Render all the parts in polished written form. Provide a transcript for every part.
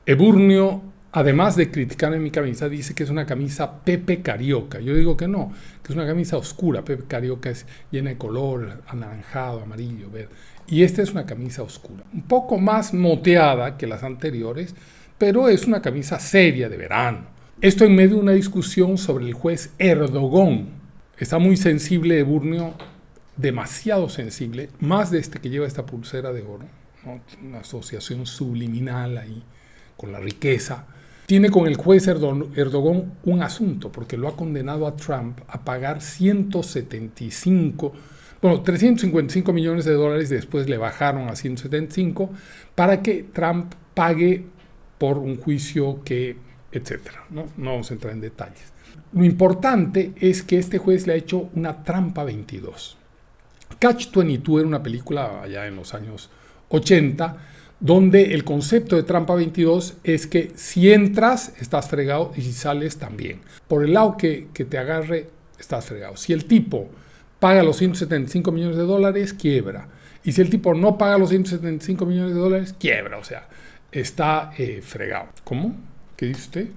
Eburnio, además de criticar en mi camisa, dice que es una camisa Pepe Carioca. Yo digo que no, que es una camisa oscura. Pepe Carioca es llena de color, anaranjado, amarillo, verde. Y esta es una camisa oscura, un poco más moteada que las anteriores, pero es una camisa seria de verano. Esto en medio de una discusión sobre el juez Erdogan. Está muy sensible Eburnio, demasiado sensible, más de este que lleva esta pulsera de oro, ¿no? Una asociación subliminal ahí con la riqueza. Tiene con el juez Erdogan un asunto, porque lo ha condenado a Trump a pagar 355 millones de dólares, después le bajaron a 175, para que Trump pague por un juicio que, etcétera. No vamos a entrar en detalles. Lo importante es que este juez le ha hecho una trampa 22. Catch-22 era una película allá en los años 80, donde el concepto de trampa 22 es que si entras, estás fregado, y si sales, también. Por el lado que te agarre, estás fregado. Si el tipo paga los 175 millones de dólares, quiebra. Y si el tipo no paga los 175 millones de dólares, quiebra. O sea, está fregado. ¿Cómo? ¿Qué dice usted?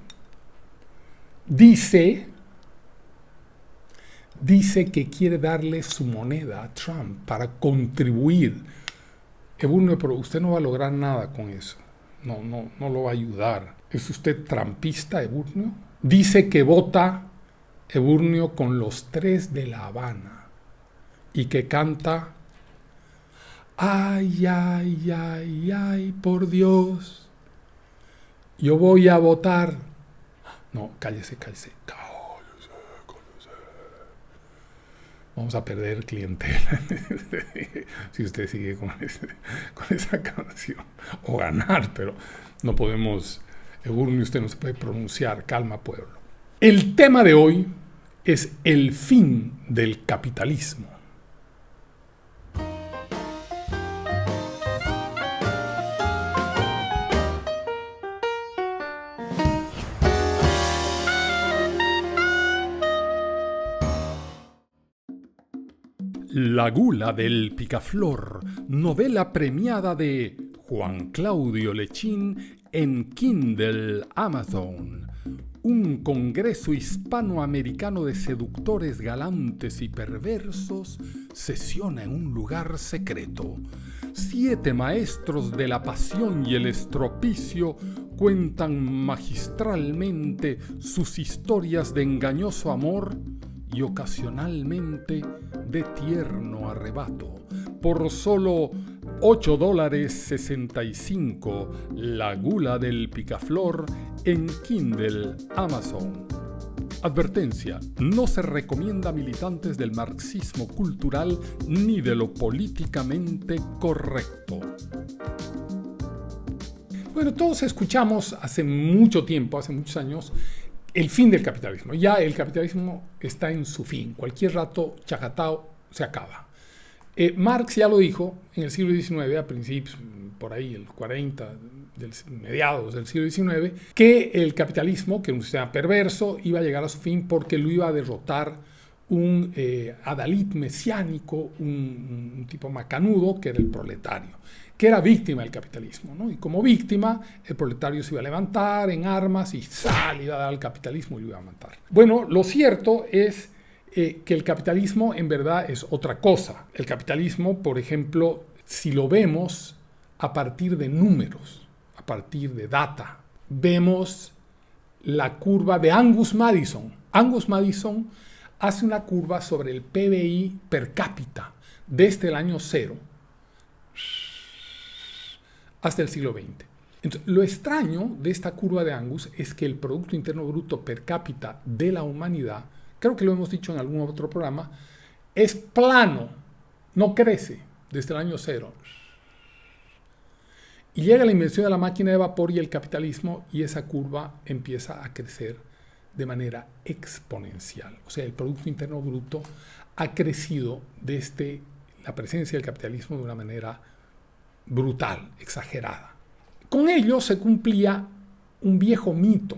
Dice que quiere darle su moneda a Trump para contribuir. Eburnio, pero usted no va a lograr nada con eso. No lo va a ayudar. ¿Es usted trampista, Eburnio? Dice que vota Eburnio con los Tres de La Habana y que canta: ay, ay, ay, ay, por Dios, yo voy a votar. No, cállese. Vamos a perder clientela si usted sigue con esa canción. O ganar, pero no podemos. Eburnio, usted no se puede pronunciar. Calma, pueblo. El tema de hoy es el fin del capitalismo. La gula del picaflor, novela premiada de Juan Claudio Lechín en Kindle Amazon. Un congreso hispanoamericano de seductores galantes y perversos sesiona en un lugar secreto. 7 maestros de la pasión y el estropicio cuentan magistralmente sus historias de engañoso amor y ocasionalmente de tierno arrebato. Por solo $8.65, La gula del picaflor en Kindle Amazon. Advertencia: no se recomienda a militantes del marxismo cultural ni de lo políticamente correcto. Bueno, todos escuchamos hace mucho tiempo, hace muchos años, el fin del capitalismo. Ya el capitalismo está en su fin. Cualquier rato, chacatao, se acaba. Marx ya lo dijo en el siglo XIX, a principios, por ahí, el 40, mediados del siglo XIX, que el capitalismo, que era un sistema perverso, iba a llegar a su fin porque lo iba a derrotar un adalid mesiánico, un tipo macanudo, que era el proletario, que era víctima del capitalismo, ¿no? Y como víctima, el proletario se iba a levantar en armas y ¡sal! Iba a dar al capitalismo y lo iba a matar. Bueno, lo cierto es que el capitalismo en verdad es otra cosa. El capitalismo, por ejemplo, si lo vemos a partir de números, a partir de data, vemos la curva de Angus Madison. Angus Madison hace una curva sobre el PBI per cápita desde el año 0 hasta el siglo XX. Entonces, lo extraño de esta curva de Angus es que el Producto Interno Bruto per cápita de la humanidad, creo que lo hemos dicho en algún otro programa, es plano, no crece desde el año 0. Y llega la invención de la máquina de vapor y el capitalismo y esa curva empieza a crecer de manera exponencial. O sea, el Producto Interno Bruto ha crecido desde la presencia del capitalismo de una manera brutal, exagerada. Con ello se cumplía un viejo mito,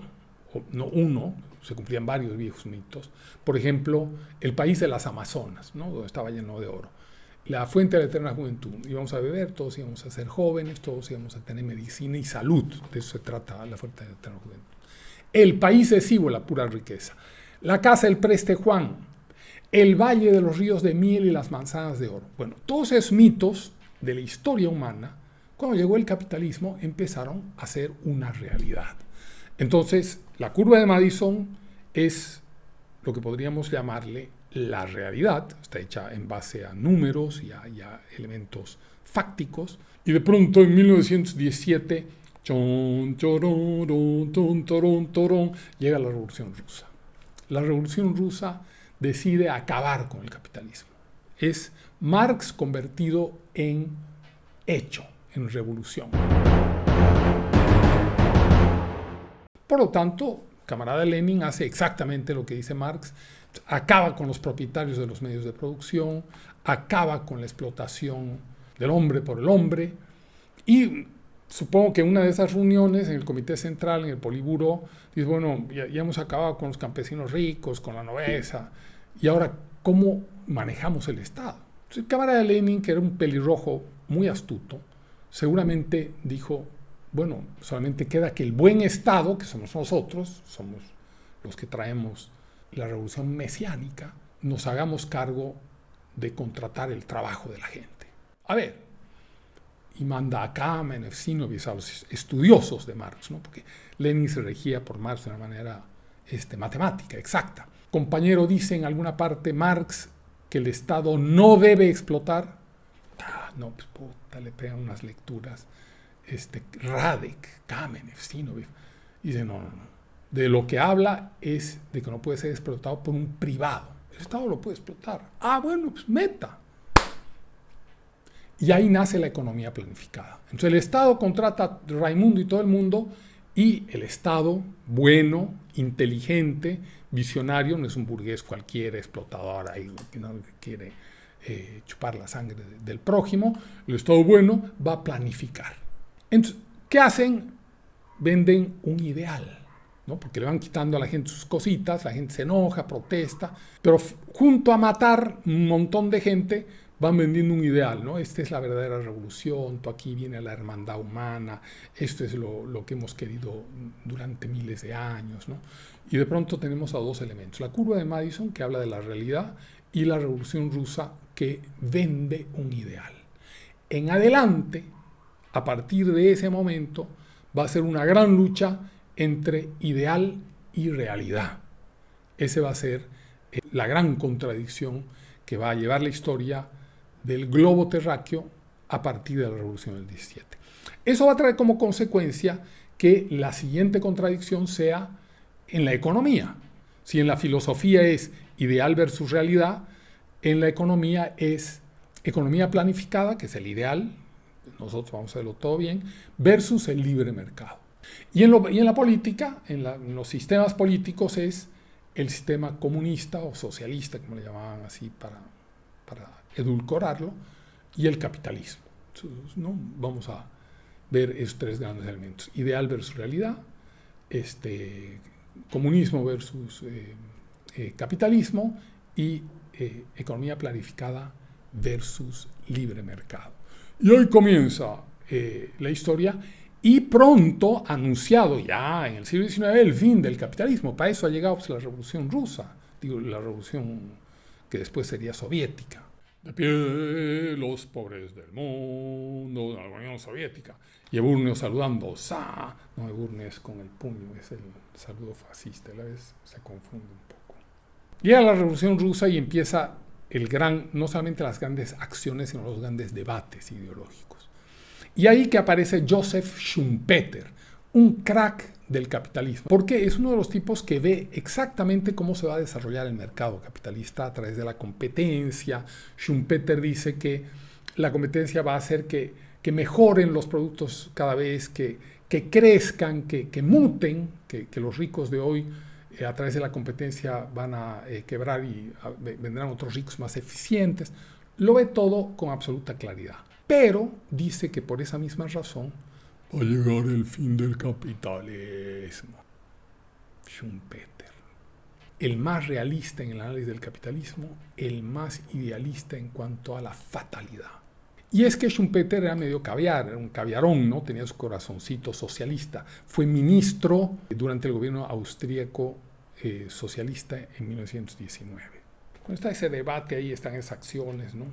o no uno, se cumplían varios viejos mitos. Por ejemplo, el país de las Amazonas, ¿no? Donde estaba lleno de oro. la fuente de la eterna juventud. Íbamos a beber, todos íbamos a ser jóvenes, todos íbamos a tener medicina y salud. De eso se trata la fuente de la eterna juventud. El país exiguo, la pura riqueza. La casa del preste Juan. El valle de los ríos de miel y las manzanas de oro. Bueno, todos esos mitos de la historia humana, cuando llegó el capitalismo, empezaron a ser una realidad. Entonces, la curva de Madison es lo que podríamos llamarle la realidad. Está hecha en base a números y a elementos fácticos. Y de pronto, en 1917, llega la Revolución Rusa. La Revolución Rusa decide acabar con el capitalismo. Es Marx convertido en hecho, en revolución. Por lo tanto, camarada Lenin hace exactamente lo que dice Marx, acaba con los propietarios de los medios de producción, acaba con la explotación del hombre por el hombre, y supongo que en una de esas reuniones, en el Comité Central, en el Politburó, dice, bueno, ya hemos acabado con los campesinos ricos, con la nobleza, y ahora, ¿cómo manejamos el Estado? Entonces, el camarada Lenin, que era un pelirrojo muy astuto, seguramente dijo, bueno, solamente queda que el buen Estado, que somos nosotros, somos los que traemos la revolución mesiánica, nos hagamos cargo de contratar el trabajo de la gente. A ver, y manda a Kamenev, Zinoviev, a los estudiosos de Marx, ¿no? Porque Lenin se regía por Marx de una manera matemática, exacta. Compañero dice en alguna parte Marx que el Estado no debe explotar. No, pues puta, le pegan unas lecturas. Radek, Kamenev, Zinoviev. Dice, no. De lo que habla es de que no puede ser explotado por un privado. El Estado lo puede explotar. Bueno, pues meta. Y ahí nace la economía planificada. Entonces el Estado contrata a Raimundo y todo el mundo, y el Estado, bueno, inteligente, visionario, no es un burgués cualquiera, explotador, ahí, que no quiere chupar la sangre del prójimo. El Estado bueno va a planificar. Entonces, ¿qué hacen? Venden un ideal, ¿no? Porque le van quitando a la gente sus cositas, la gente se enoja, protesta, pero junto a matar un montón de gente, van vendiendo un ideal, ¿no? Esta es la verdadera revolución, aquí viene la hermandad humana, esto es lo que hemos querido durante miles de años, ¿no? Y de pronto tenemos a dos elementos, la curva de Madison, que habla de la realidad, y la Revolución Rusa, que vende un ideal. En adelante, a partir de ese momento, va a ser una gran lucha entre ideal y realidad. Ese va a ser la gran contradicción que va a llevar la historia del globo terráqueo a partir de la Revolución del 17. Eso va a traer como consecuencia que la siguiente contradicción sea en la economía. Si en la filosofía es ideal versus realidad, en la economía es economía planificada, que es el ideal, nosotros vamos a hacerlo todo bien, versus el libre mercado. Y en la política, en los sistemas políticos, es el sistema comunista o socialista, como le llamaban así para edulcorarlo, y el capitalismo. Entonces, ¿no? Vamos a ver esos tres grandes elementos. Ideal versus realidad, comunismo versus capitalismo, y economía planificada versus libre mercado. Y hoy comienza la historia, y pronto, anunciado ya en el siglo XIX, el fin del capitalismo. Para eso ha llegado la Revolución Rusa, la revolución que después sería soviética. De pie los pobres del mundo, de la Unión Soviética. Y Eburnio saludando, ¡sa! No, Eburnio es con el puño, es el saludo fascista, a la vez se confunde un poco. Llega la Revolución Rusa y empieza no solamente las grandes acciones, sino los grandes debates ideológicos. Y ahí que aparece Joseph Schumpeter, un crack del capitalismo, porque es uno de los tipos que ve exactamente cómo se va a desarrollar el mercado capitalista a través de la competencia. Schumpeter dice que la competencia va a hacer que mejoren los productos cada vez, que crezcan, que muten, que los ricos de hoy a través de la competencia van a quebrar y vendrán otros ricos más eficientes. Lo ve todo con absoluta claridad. Pero dice que por esa misma razón va a llegar el fin del capitalismo. Schumpeter. el más realista en el análisis del capitalismo, el más idealista en cuanto a la fatalidad. Y es que Schumpeter era medio caviar, era un caviarón, ¿no? Tenía su corazoncito socialista. Fue ministro durante el gobierno austríaco socialista en 1919. Cuando está ese debate ahí, están esas acciones, ¿no?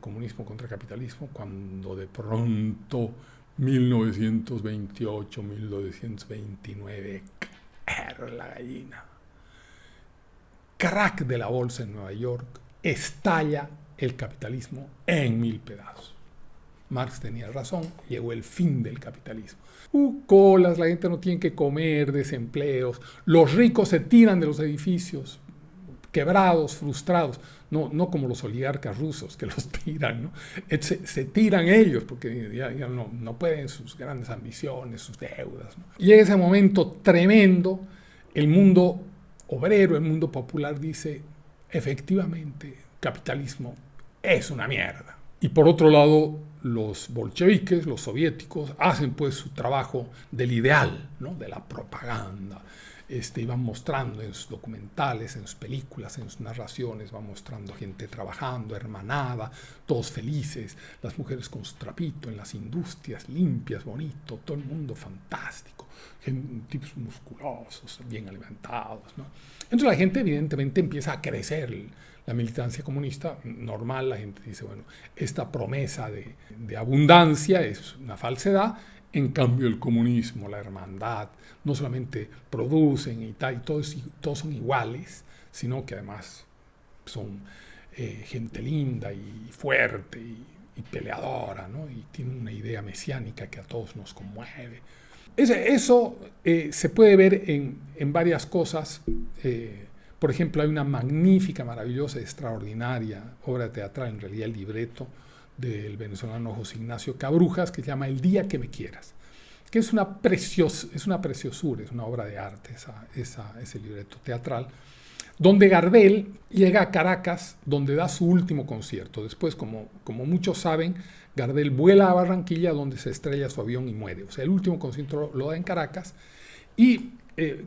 Comunismo contra capitalismo, cuando de pronto 1928, 1929, la gallina. Crack de la bolsa en Nueva York, estalla el capitalismo en 1000 pedazos. Marx tenía razón, llegó el fin del capitalismo. Colas, la gente no tiene que comer, desempleos, los ricos se tiran de los edificios, quebrados, frustrados, no como los oligarcas rusos que los tiran, ¿no? Se tiran ellos porque ya no pueden sus grandes ambiciones, sus deudas, ¿no? Y en ese momento tremendo, el mundo obrero, el mundo popular dice, efectivamente, capitalismo es una mierda. Y por otro lado, los bolcheviques, los soviéticos, hacen pues su trabajo del ideal, ¿no? De la propaganda. Van mostrando en sus documentales, en sus películas, en sus narraciones, van mostrando gente trabajando, hermanada, todos felices, las mujeres con su trapito en las industrias, limpias, bonito, todo el mundo fantástico, tipos musculosos, bien alimentados, ¿no? Entonces la gente evidentemente empieza a crecer, la militancia comunista, normal, la gente dice, bueno, esta promesa de abundancia es una falsedad. En cambio, el comunismo, la hermandad, no solamente producen y tal, y todos son iguales, sino que además son gente linda y fuerte y peleadora, ¿no? Y tienen una idea mesiánica que a todos nos conmueve. Eso se puede ver en varias cosas. Por ejemplo, hay una magnífica, maravillosa, extraordinaria obra teatral, en realidad el libreto, del venezolano José Ignacio Cabrujas, que se llama El día que me quieras, que es una preciosura, es una obra de arte ese libreto teatral, donde Gardel llega a Caracas, donde da su último concierto. Después, como muchos saben, Gardel vuela a Barranquilla, donde se estrella su avión y muere. O sea, el último concierto lo da en Caracas, y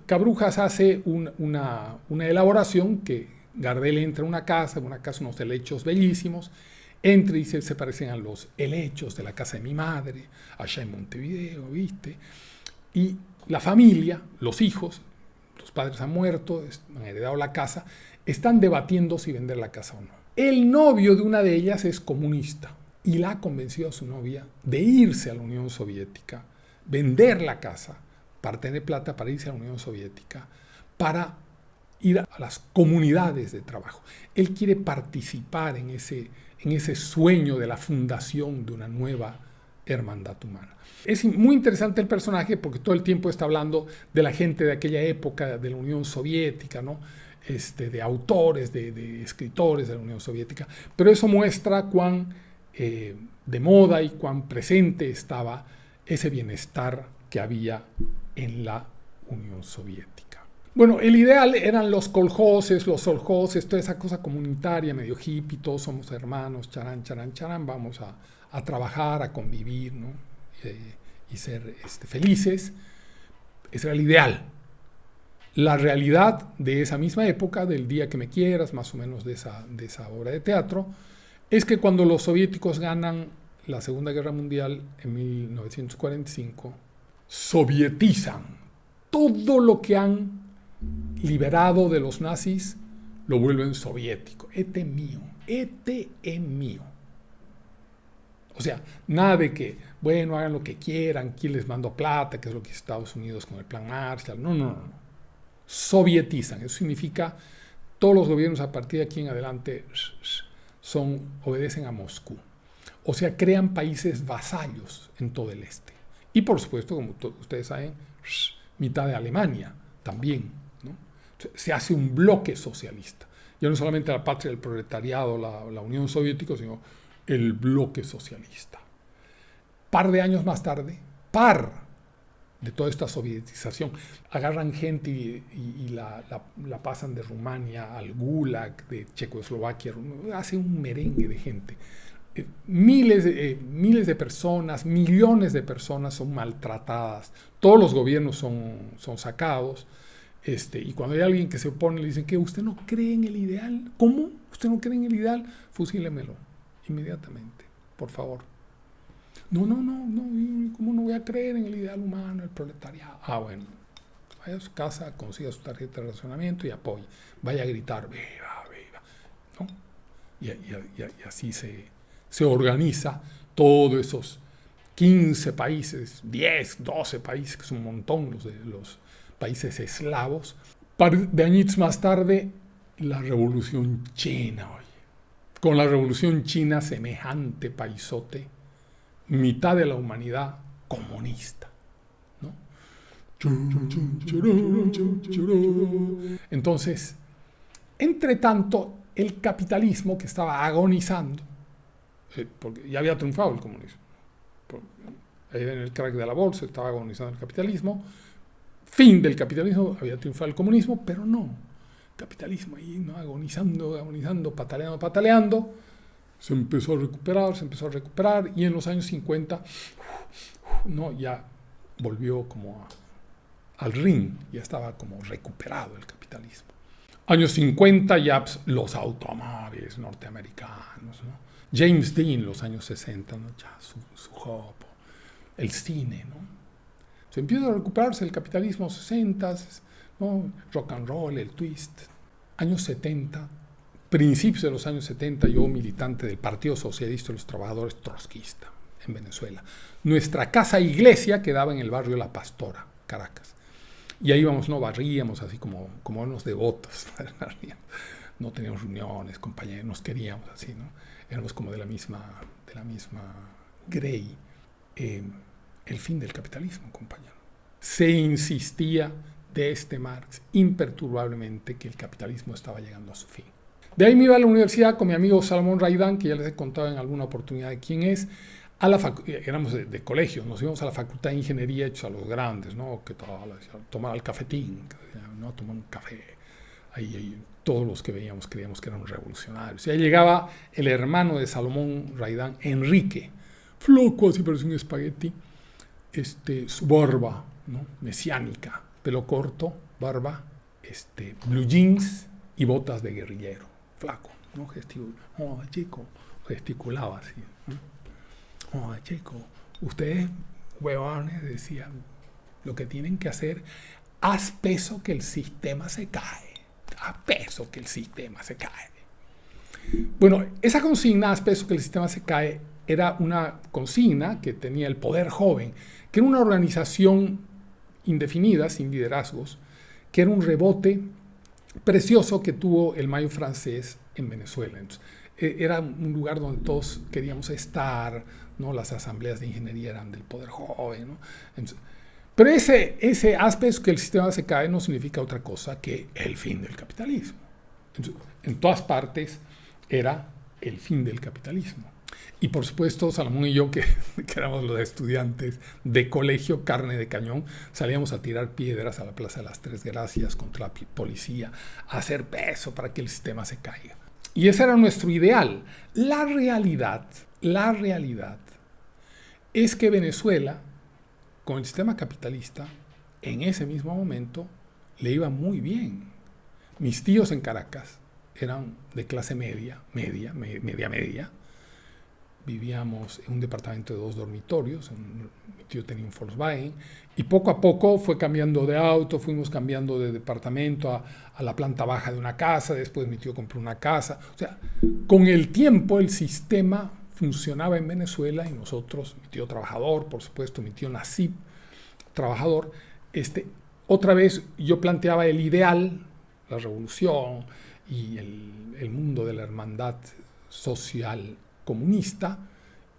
Cabrujas hace una elaboración que Gardel entra a una casa, unos helechos bellísimos, entra y dice, se parecen a los helechos de la casa de mi madre, allá en Montevideo, ¿viste? Y la familia, los hijos, los padres han muerto, han heredado la casa, están debatiendo si vender la casa o no. El novio de una de ellas es comunista y la ha convencido a su novia de irse a la Unión Soviética, vender la casa para tener plata para irse a la Unión Soviética, para ir a las comunidades de trabajo. Él quiere participar en ese sueño de la fundación de una nueva hermandad humana. Es muy interesante el personaje porque todo el tiempo está hablando de la gente de aquella época, de la Unión Soviética, ¿no? De autores, de escritores de la Unión Soviética, pero eso muestra cuán de moda y cuán presente estaba ese bienestar que había en la Unión Soviética. Bueno, el ideal eran los coljoses, los soljoses, toda esa cosa comunitaria, medio hippie, todos somos hermanos, charán, charán, charán, vamos a trabajar, a convivir, ¿no? Y ser felices. Ese era el ideal. La realidad de esa misma época, del día que me quieras, más o menos de esa obra de teatro, es que cuando los soviéticos ganan la Segunda Guerra Mundial en 1945, sovietizan todo lo que han liberado de los nazis, lo vuelven soviético. Este es mío. O sea, nada de que, bueno, hagan lo que quieran, quién les mando plata, que es lo que hizo Estados Unidos con el Plan Marshall. No. Sovietizan. Eso significa todos los gobiernos a partir de aquí en adelante obedecen a Moscú. O sea, crean países vasallos en todo el este. Y por supuesto, como ustedes saben, mitad de Alemania también, ¿no? Se hace un bloque socialista. Ya no solamente la patria del proletariado, la Unión Soviética, sino el bloque socialista. Par de años más tarde, de toda esta sovietización, agarran gente y la pasan de Rumania al Gulag, de Checoslovaquia, hacen un merengue de gente. Miles de personas, millones de personas son maltratadas, todos los gobiernos son sacados, Y cuando hay alguien que se opone, le dicen que usted no cree en el ideal. ¿Cómo? ¿Usted no cree en el ideal? Fusílemelo inmediatamente, por favor. No, ¿cómo no voy a creer en el ideal humano, el proletariado? Bueno, vaya a su casa, consiga su tarjeta de racionamiento y apoye. Vaya a gritar, viva, viva, ¿no? Y así se organiza todos esos 15 países, 10, 12 países, que es un montón los países eslavos. Un par de añitos más tarde, la Revolución China, oye. Con la Revolución China, semejante paisote, mitad de la humanidad comunista, ¿no? Entonces, entre tanto, el capitalismo que estaba agonizando, porque ya había triunfado el comunismo, ahí en el crack de la bolsa estaba agonizando el capitalismo, fin del capitalismo, había triunfado el comunismo, pero no, el capitalismo ahí, ¿no? agonizando, pataleando, se empezó a recuperar, y en los años 50, ¿no? ya volvió como al ring, ya estaba como recuperado el capitalismo. Años 50 ya los automóviles norteamericanos, ¿no? James Dean, los años 60, ¿no? Ya su jopo, el cine, ¿no? Se empieza a recuperarse el capitalismo 60, ¿no? Rock and roll, el twist. Años 70, principios de los años 70, yo militante del Partido Socialista de los Trabajadores trotskista en Venezuela. Nuestra casa iglesia quedaba en el barrio La Pastora, Caracas. Y ahí íbamos, no barríamos así como unos devotos. No teníamos reuniones, compañeros, nos queríamos así, ¿no? Éramos como de la misma grey. El fin del capitalismo, compañero. Se insistía de Marx imperturbablemente que el capitalismo estaba llegando a su fin. De ahí me iba a la universidad con mi amigo Salomón Raidán, que ya les he contado en alguna oportunidad de quién es. Éramos de colegio, nos íbamos a la Facultad de Ingeniería hechos a los grandes, ¿no? Que tomar el cafetín, ¿no? Tomar un café. Ahí todos los que veíamos creíamos que eran revolucionarios. Y ahí llegaba el hermano de Salomón Raidán, Enrique, floco, así parece un espagueti, su barba, ¿no? Mesiánica, pelo corto, barba, blue jeans y botas de guerrillero, flaco, ¿no? Gesticulaba así, ¿no? Chico, ustedes, huevones, decían, lo que tienen que hacer, haz peso que el sistema se cae. Haz peso que el sistema se cae. Bueno, esa consigna, haz peso que el sistema se cae, era una consigna que tenía el Poder Joven, que era una organización indefinida, sin liderazgos, que era un rebote precioso que tuvo el Mayo francés en Venezuela. Entonces, era un lugar donde todos queríamos estar, ¿no? Las asambleas de ingeniería eran del Poder Joven, ¿no? Entonces, pero ese aspecto que el sistema se cae no significa otra cosa que el fin del capitalismo. Entonces, en todas partes era el fin del capitalismo. Y por supuesto, Salomón y yo, que éramos los estudiantes de colegio, carne de cañón, salíamos a tirar piedras a la Plaza de las Tres Gracias contra la policía, a hacer peso para que el sistema se caiga. Y ese era nuestro ideal. La realidad es que Venezuela, con el sistema capitalista, en ese mismo momento, le iba muy bien. Mis tíos en Caracas eran de clase media. Vivíamos en un departamento de 2 dormitorios, mi tío tenía un Volkswagen, y poco a poco fue cambiando de auto, fuimos cambiando de departamento a la planta baja de una casa, después mi tío compró una casa. O sea, con el tiempo el sistema funcionaba en Venezuela y nosotros, mi tío trabajador, por supuesto, mi tío Nasib, trabajador, otra vez yo planteaba el ideal, la revolución y el mundo de la hermandad social comunista,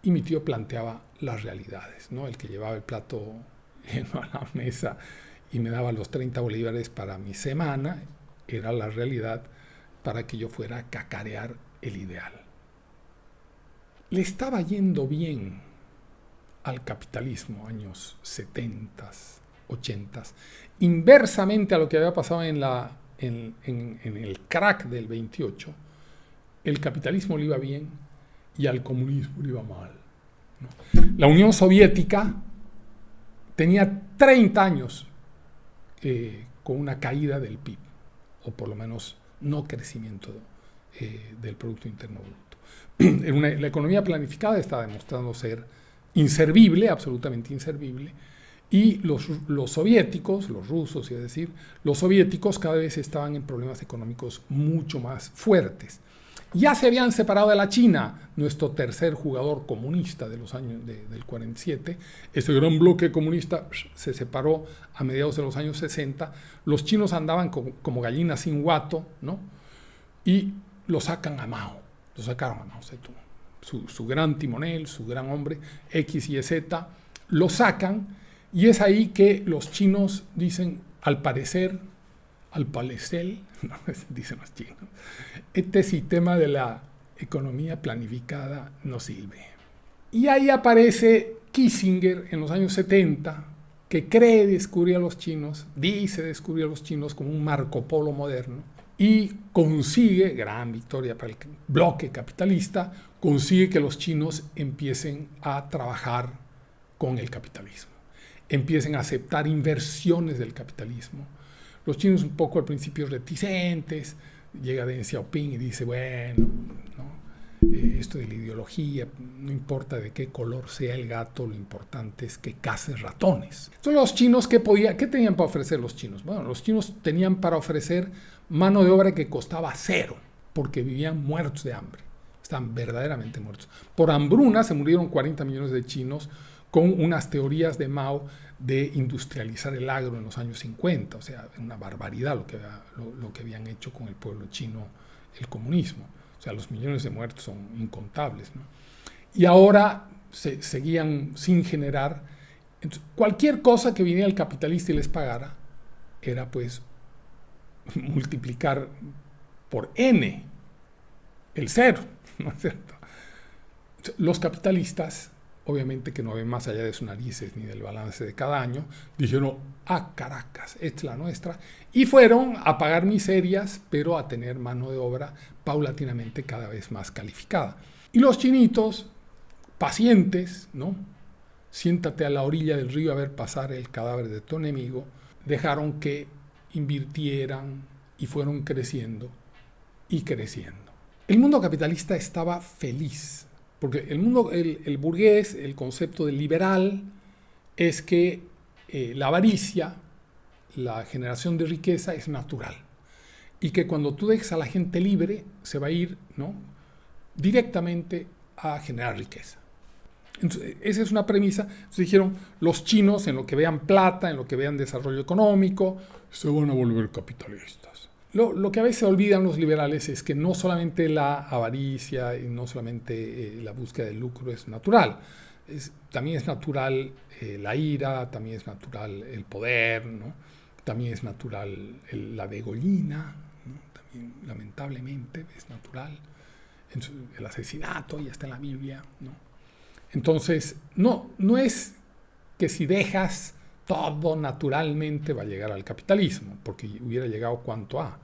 y mi tío planteaba las realidades, ¿no? El que llevaba el plato lleno a la mesa y me daba los 30 bolívares para mi semana era la realidad para que yo fuera a cacarear el ideal. Le estaba yendo bien al capitalismo, años 70, 80, inversamente a lo que había pasado en el crack del 28, el capitalismo le iba bien y al comunismo le iba mal, ¿no? La Unión Soviética tenía 30 años con una caída del PIB, o por lo menos no crecimiento del Producto Interno Bruto. La economía planificada está demostrando ser inservible, absolutamente inservible, y los soviéticos, los rusos, es decir, los soviéticos cada vez estaban en problemas económicos mucho más fuertes. Ya se habían separado de la China, nuestro tercer jugador comunista de los años del 47. Ese gran bloque comunista se separó a mediados de los años 60. Los chinos andaban como gallinas sin guato, ¿no? Y lo sacan a Mao. Lo sacaron a Mao Zedong. Su gran timonel, su gran hombre, X y Z, lo sacan. Y es ahí que los chinos dicen, al parecer, no, dicen los chinos, este sistema de la economía planificada no sirve. Y ahí aparece Kissinger en los años 70, que cree descubrir a los chinos, dice descubrir a los chinos como un Marco Polo moderno, y consigue, gran victoria para el bloque capitalista, consigue que los chinos empiecen a trabajar con el capitalismo, empiecen a aceptar inversiones del capitalismo. Los chinos un poco al principio reticentes, llega Deng Xiaoping y dice, bueno, ¿no? Esto de la ideología, no importa de qué color sea el gato, lo importante es que case ratones. Entonces los chinos, ¿qué tenían para ofrecer los chinos? Bueno, los chinos tenían para ofrecer mano de obra que costaba cero, porque vivían muertos de hambre, estaban verdaderamente muertos. Por hambruna se murieron 40 millones de chinos con unas teorías de Mao de industrializar el agro en los años 50, o sea, una barbaridad lo que habían hecho con el pueblo chino el comunismo. O sea, los millones de muertos son incontables, ¿no? Y ahora seguían sin generar. Entonces, cualquier cosa que viniera el capitalista y les pagara era pues multiplicar por n el cero, ¿no es cierto? Los capitalistas, obviamente que no ven más allá de sus narices ni del balance de cada año, dijeron, Caracas, esta es la nuestra, y fueron a pagar miserias, pero a tener mano de obra paulatinamente cada vez más calificada. Y los chinitos, pacientes, ¿no? Siéntate a la orilla del río a ver pasar el cadáver de tu enemigo, dejaron que invirtieran y fueron creciendo y creciendo. El mundo capitalista estaba feliz. Porque el burgués, el concepto de liberal, es que la avaricia, la generación de riqueza es natural. Y que cuando tú dejas a la gente libre, se va a ir, ¿no?, directamente a generar riqueza. Entonces, esa es una premisa. Entonces dijeron, los chinos, en lo que vean plata, en lo que vean desarrollo económico, se van a volver capitalistas. Lo que a veces olvidan los liberales es que no solamente la avaricia y no solamente la búsqueda del lucro es natural, también es natural la ira, también es natural el poder, ¿no? También es natural la degollina, ¿no? También lamentablemente es natural el asesinato, ya está en la Biblia, ¿no? Entonces, no es que si dejas todo naturalmente va a llegar al capitalismo, porque hubiera llegado cuanto a.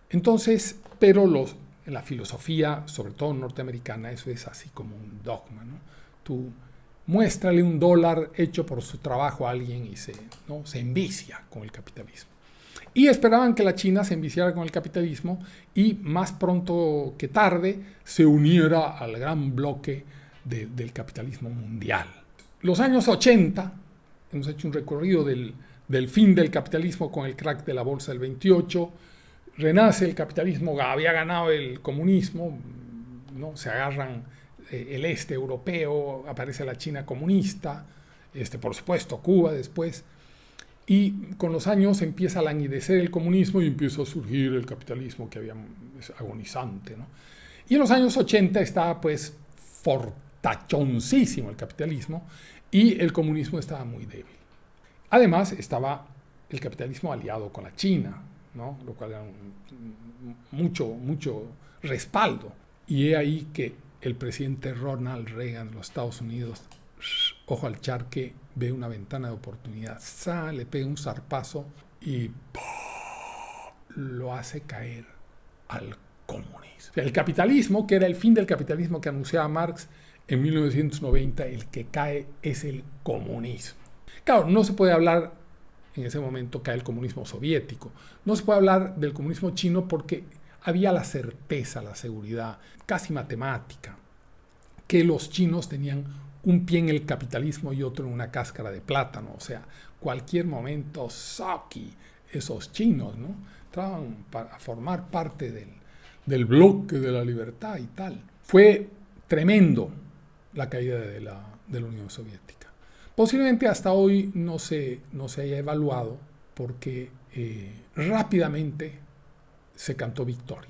Entonces, pero en la filosofía, sobre todo norteamericana, eso es así como un dogma, ¿no? Tú muéstrale $1 hecho por su trabajo a alguien y se envicia con el capitalismo. Y esperaban que la China se enviciara con el capitalismo y más pronto que tarde se uniera al gran bloque del capitalismo mundial. Los años 80, hemos hecho un recorrido del fin del capitalismo con el crack de la bolsa del 28, renace el capitalismo, había ganado el comunismo, ¿no? Se agarran el este europeo, aparece la China comunista, por supuesto Cuba después, y con los años empieza a languidecer el comunismo y empieza a surgir el capitalismo que es agonizante, ¿no? Y en los años 80 estaba pues fortachoncísimo el capitalismo y el comunismo estaba muy débil. Además estaba el capitalismo aliado con la China, ¿no? Lo cual era mucho respaldo. Y he ahí que el presidente Ronald Reagan de los Estados Unidos, ojo al charque, ve una ventana de oportunidad, le pega un zarpazo y lo hace caer al comunismo. O sea, el capitalismo, que era el fin del capitalismo que anunciaba Marx en 1990, el que cae es el comunismo. Claro, no se puede hablar en ese momento cae el comunismo soviético. No se puede hablar del comunismo chino porque había la certeza, la seguridad, casi matemática, que los chinos tenían un pie en el capitalismo y otro en una cáscara de plátano. O sea, cualquier momento, Saki, esos chinos, ¿no?, entraban a formar parte del bloque de la libertad y tal. Fue tremendo la caída de la Unión Soviética. Posiblemente hasta hoy no se haya evaluado porque rápidamente se cantó victoria.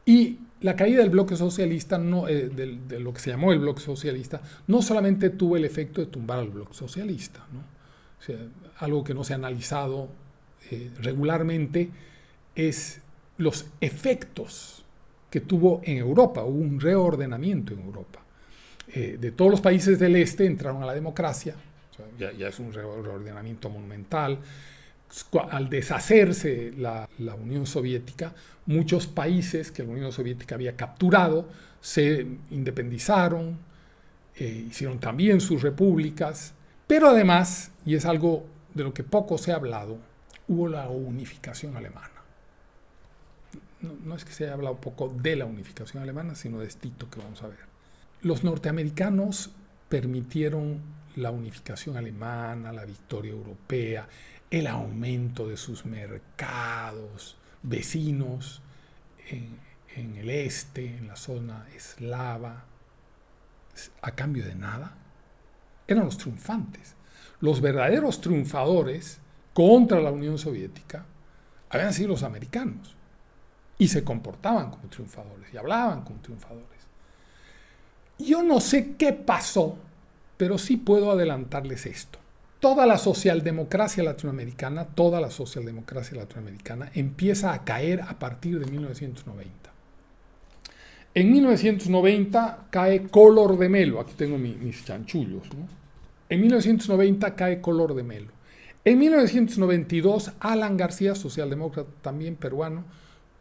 Y la caída del bloque socialista, de lo que se llamó el bloque socialista, no solamente tuvo el efecto de tumbar al bloque socialista, ¿no? O sea, algo que no se ha analizado regularmente es los efectos que tuvo en Europa. Hubo un reordenamiento en Europa. De todos los países del este entraron a la democracia. O sea, ya es un reordenamiento monumental. Al deshacerse la Unión Soviética, muchos países que la Unión Soviética había capturado se independizaron, hicieron también sus repúblicas, pero además, y es algo de lo que poco se ha hablado, hubo la unificación alemana. No es que se haya hablado poco de la unificación alemana, sino de esto que vamos a ver. Los norteamericanos permitieron la unificación alemana, la victoria europea, el aumento de sus mercados vecinos en el este, en la zona eslava, a cambio de nada. Eran los triunfantes. Los verdaderos triunfadores contra la Unión Soviética habían sido los americanos y se comportaban como triunfadores y hablaban como triunfadores. Yo no sé qué pasó, pero sí puedo adelantarles esto. Toda la socialdemocracia latinoamericana empieza a caer a partir de 1990. En 1990 cae Collor de Mello. Aquí tengo mis chanchullos, ¿no? En 1990 cae Collor de Mello. En 1992, Alan García, socialdemócrata también peruano,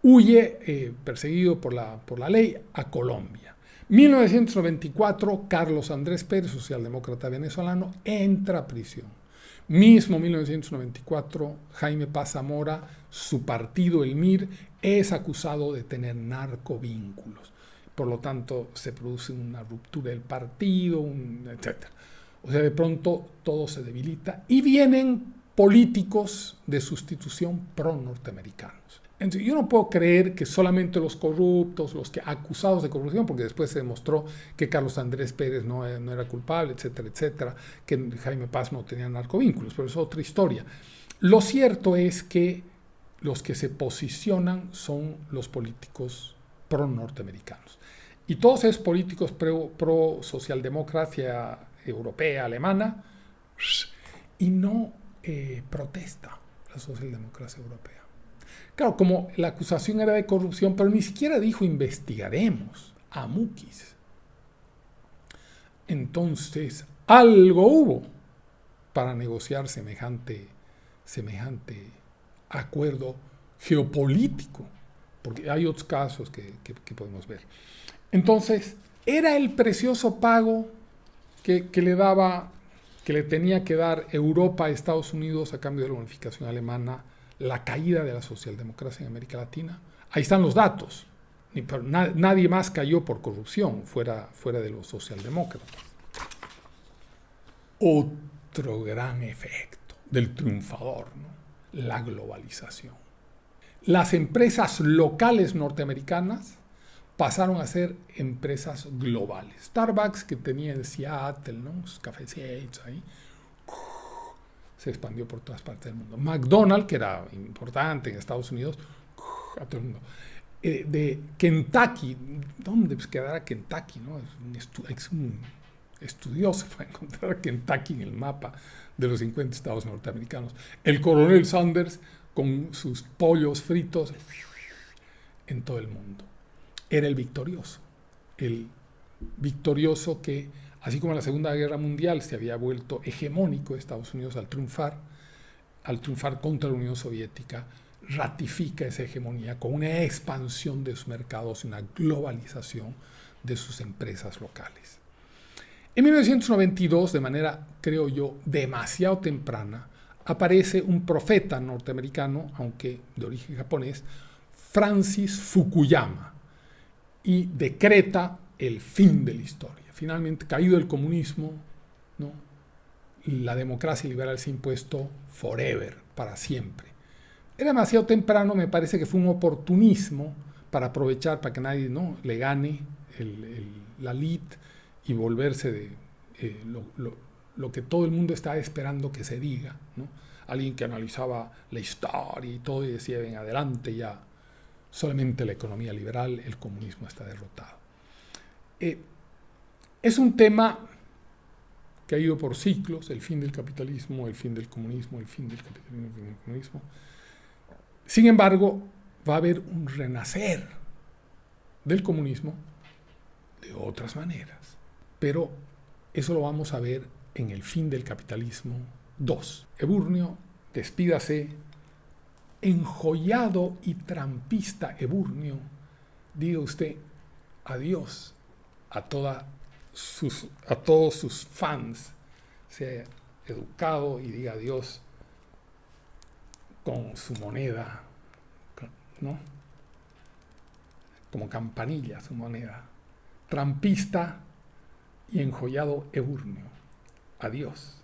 huye, perseguido por la ley, a Colombia. 1994, Carlos Andrés Pérez, socialdemócrata venezolano, entra a prisión. Mismo 1994, Jaime Paz Zamora, su partido, el MIR, es acusado de tener narcovínculos. Por lo tanto, se produce una ruptura del partido, etc. O sea, de pronto todo se debilita y vienen políticos de sustitución pro-norteamericanos. Entonces, yo no puedo creer que solamente los corruptos, los que acusados de corrupción, porque después se demostró que Carlos Andrés Pérez no era culpable, etcétera, etcétera, que Jaime Paz no tenía narcovínculos, pero es otra historia. Lo cierto es que los que se posicionan son los políticos pro-norteamericanos. Y todos esos políticos pro-socialdemocracia europea, alemana, y no protesta la socialdemocracia europea. Claro, como la acusación era de corrupción, pero ni siquiera dijo investigaremos a Muquis. Entonces, algo hubo para negociar semejante acuerdo geopolítico, porque hay otros casos que podemos ver. Entonces, era el precioso pago que le tenía que dar Europa a Estados Unidos a cambio de la unificación alemana, la caída de la socialdemocracia en América Latina. Ahí están los datos. Nadie más cayó por corrupción fuera de los socialdemócratas. Otro gran efecto del triunfador, ¿no? La globalización. Las empresas locales norteamericanas pasaron a ser empresas globales. Starbucks, que tenía en Seattle, ¿no?, sus cafecitos ahí, se expandió por todas partes del mundo. McDonald's, que era importante en Estados Unidos, a todo el mundo. De Kentucky, ¿dónde quedará Kentucky, no? Es un estudioso para encontrar Kentucky en el mapa de los 50 estados norteamericanos. El coronel Sanders con sus pollos fritos en todo el mundo. Era el victorioso que, así como en la Segunda Guerra Mundial se había vuelto hegemónico Estados Unidos al triunfar contra la Unión Soviética, ratifica esa hegemonía con una expansión de sus mercados y una globalización de sus empresas locales. En 1992, de manera, creo yo, demasiado temprana, aparece un profeta norteamericano, aunque de origen japonés, Francis Fukuyama, y decreta el fin de la historia. Finalmente, caído el comunismo, ¿no?, la democracia liberal se ha impuesto forever, para siempre. Era demasiado temprano, me parece que fue un oportunismo para aprovechar, para que nadie, ¿no?, le gane la lid y volverse de lo que todo el mundo estaba esperando que se diga, ¿no? Alguien que analizaba la historia y todo y decía, ven adelante ya, solamente la economía liberal, el comunismo está derrotado. Es un tema que ha ido por ciclos, el fin del capitalismo, el fin del comunismo, el fin del capitalismo, el fin del comunismo. Sin embargo, va a haber un renacer del comunismo de otras maneras. Pero eso lo vamos a ver en el fin del capitalismo 2. Eburnio, despídase. Enjollado y trampista Eburnio, diga usted adiós a todos sus fans. Sea educado y diga adiós con su moneda, ¿no?, como campanilla su moneda. Trampista y enjollado Eburnio, adiós.